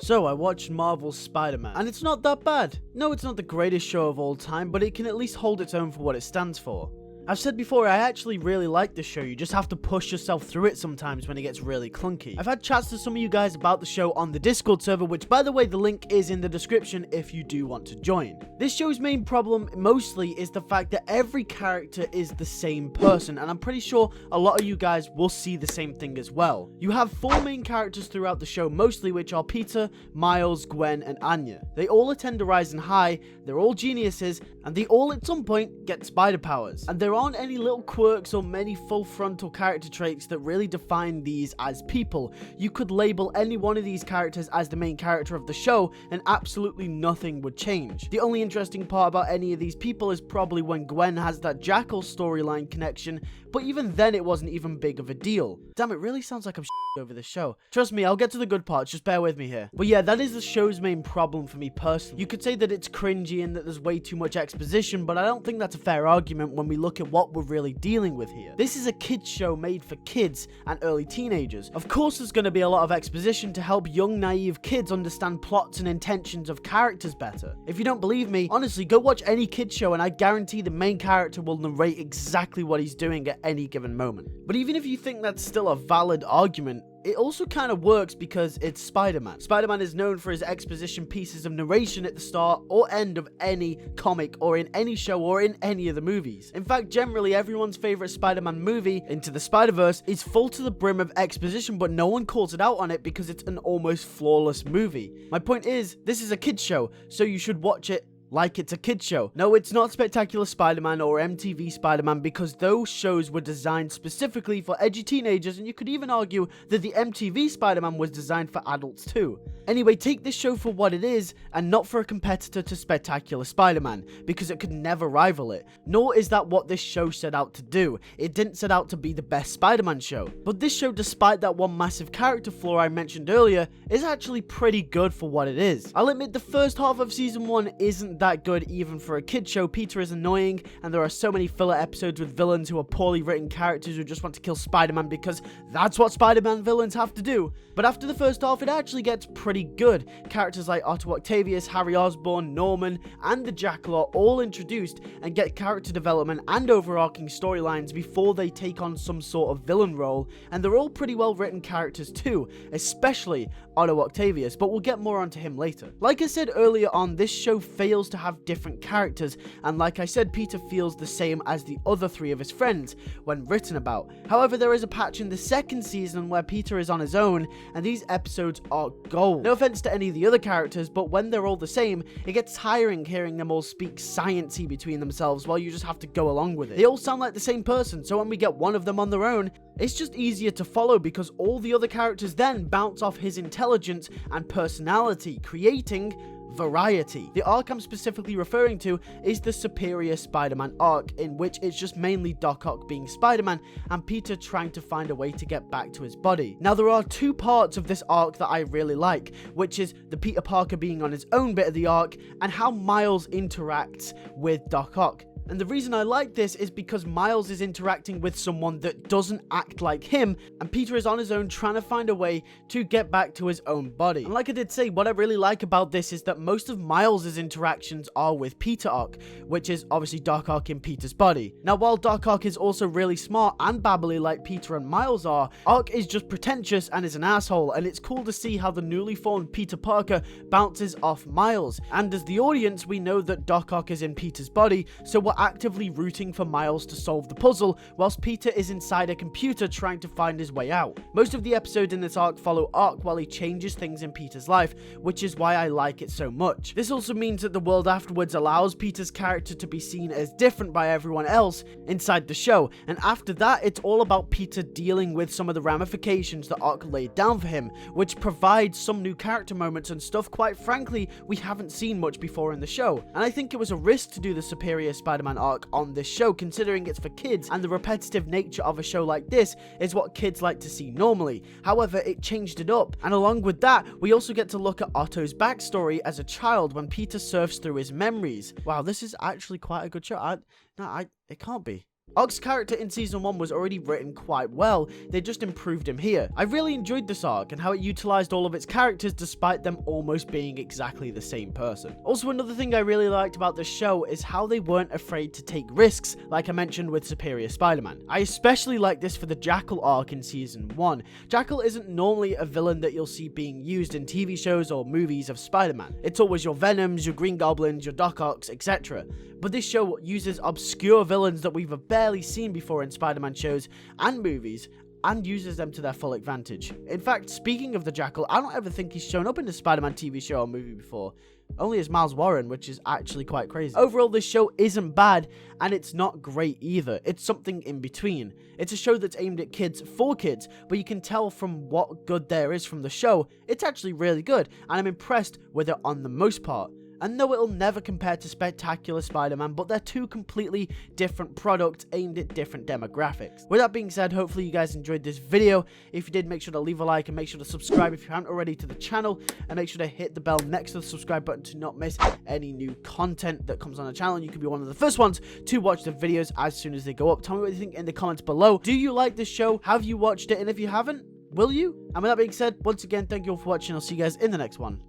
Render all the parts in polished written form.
So I watched Marvel's Spider-Man, and it's not that bad. No, it's not the greatest show of all time, but it can at least hold its own for what it stands for. I've said before, I actually really like this show. You just have to push yourself through it sometimes when it gets really clunky. I've had chats to some of you guys about the show on the Discord server, which by the way, the link is in the description if you do want to join. This show's main problem mostly is the fact that every character is the same person, and I'm pretty sure a lot of you guys will see the same thing as well. You have 4 main characters throughout the show mostly, which are Peter, Miles, Gwen, and Anya. They all attend Horizon High, they're all geniuses, and they all at some point get spider powers. And there aren't any little quirks or many full frontal character traits that really define these as people. You could label any one of these characters as the main character of the show and absolutely nothing would change. The only interesting part about any of these people is probably when Gwen has that Jackal storyline connection, but even then it wasn't even big of a deal. Damn, it really sounds like I'm over the show. Trust me, I'll get to the good parts, just bear with me here. But yeah, that is the show's main problem for me personally. You could say that it's cringy and that there's way too much exposition, but I don't think that's a fair argument when we look at what we're really dealing with here. This is a kids show made for kids and early teenagers. Of course there's going to be a lot of exposition to help young naive kids understand plots and intentions of characters better. If you don't believe me, honestly, go watch any kids show and I guarantee the main character will narrate exactly what he's doing at any given moment. But even if you think that's still a valid argument, it also kind of works because it's Spider-Man. Spider-Man is known for his exposition pieces of narration at the start or end of any comic or in any show or in any of the movies. In fact, generally everyone's favorite Spider-Man movie, Into the Spider-Verse, is full to the brim of exposition, but no one calls it out on it because it's an almost flawless movie. My point is, this is a kids show, so you should watch it like it's a kid's show. No, it's not Spectacular Spider-Man or MTV Spider-Man because those shows were designed specifically for edgy teenagers, and you could even argue that the MTV Spider-Man was designed for adults too. Anyway, take this show for what it is and not for a competitor to Spectacular Spider-Man, because it could never rival it. Nor is that what this show set out to do. It didn't set out to be the best Spider-Man show. But this show, despite that one massive character flaw I mentioned earlier, is actually pretty good for what it is. I'll admit the first half of season 1 isn't that good even for a kid show. Peter is annoying and there are so many filler episodes with villains who are poorly written characters who just want to kill Spider-Man because that's what Spider-Man villains have to do. But after the first half, it actually gets pretty good. Characters like Otto Octavius, Harry Osborn, Norman, and the Jackal are all introduced and get character development and overarching storylines before they take on some sort of villain role, and they're all pretty well written characters too, especially Otto Octavius, but we'll get more onto him later. Like I said earlier on, this show fails to have different characters, and like I said, Peter feels the same as the other 3 of his friends when written about. However, there is a patch in the second season where Peter is on his own, and these episodes are gold. No offense to any of the other characters, but when they're all the same, it gets tiring hearing them all speak science-y between themselves while you just have to go along with it. They all sound like the same person, so when we get one of them on their own, it's just easier to follow because all the other characters then bounce off his intelligence and personality, creating variety. The arc I'm specifically referring to is the Superior Spider-Man arc, in which it's just mainly Doc Ock being Spider-Man and Peter trying to find a way to get back to his body. Now, there are 2 parts of this arc that I really like, which is the Peter Parker being on his own bit of the arc and how Miles interacts with Doc Ock. And the reason I like this is because Miles is interacting with someone that doesn't act like him, and Peter is on his own trying to find a way to get back to his own body. And like I did say, what I really like about this is that most of Miles' interactions are with Peter Ock, which is obviously Doc Ock in Peter's body. Now, while Doc Ock is also really smart and babbly like Peter and Miles are, Ock is just pretentious and is an asshole, and it's cool to see how the newly formed Peter Parker bounces off Miles. And as the audience, we know that Doc Ock is in Peter's body, so we're actively rooting for Miles to solve the puzzle, whilst Peter is inside a computer trying to find his way out. Most of the episodes in this arc follow Ock while he changes things in Peter's life, which is why I like it so much. This also means that the world afterwards allows Peter's character to be seen as different by everyone else inside the show, and after that, it's all about Peter dealing with some of the ramifications that Ock laid down for him, which provides some new character moments and stuff, quite frankly, we haven't seen much before in the show. And I think it was a risk to do the Superior Spider-Man arc on this show, considering it's for kids and the repetitive nature of a show like this is what kids like to see normally. However, it changed it up, and along with that, we also get to look at Otto's backstory as a child when Peter surfs through his memories. Wow, this is actually quite a good show. It can't be. Ock's character in season 1 was already written quite well, they just improved him here. I really enjoyed this arc and how it utilized all of its characters despite them almost being exactly the same person. Also, another thing I really liked about the show is how they weren't afraid to take risks, like I mentioned with Superior Spider-Man. I especially like this for the Jackal arc in season 1. Jackal isn't normally a villain that you'll see being used in TV shows or movies of Spider-Man. It's always your Venoms, your Green Goblins, your Doc Ocks, etc. But this show uses obscure villains that we've barely seen before in Spider-Man shows and movies, and uses them to their full advantage. In fact, speaking of the Jackal, I don't ever think he's shown up in a Spider-Man TV show or movie before. Only as Miles Warren, which is actually quite crazy. Overall, this show isn't bad, and it's not great either. It's something in between. It's a show that's aimed at kids for kids, but you can tell from what good there is from the show, it's actually really good, and I'm impressed with it on the most part. And no, it'll never compare to Spectacular Spider-Man, but they're two completely different products aimed at different demographics. With that being said, hopefully you guys enjoyed this video. If you did, make sure to leave a like and make sure to subscribe if you haven't already to the channel, and make sure to hit the bell next to the subscribe button to not miss any new content that comes on the channel, and you can be one of the first ones to watch the videos as soon as they go up. Tell me what you think in the comments below. Do you like this show? Have you watched it? And if you haven't, will you? And with that being said, once again, thank you all for watching. I'll see you guys in the next one.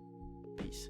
Peace.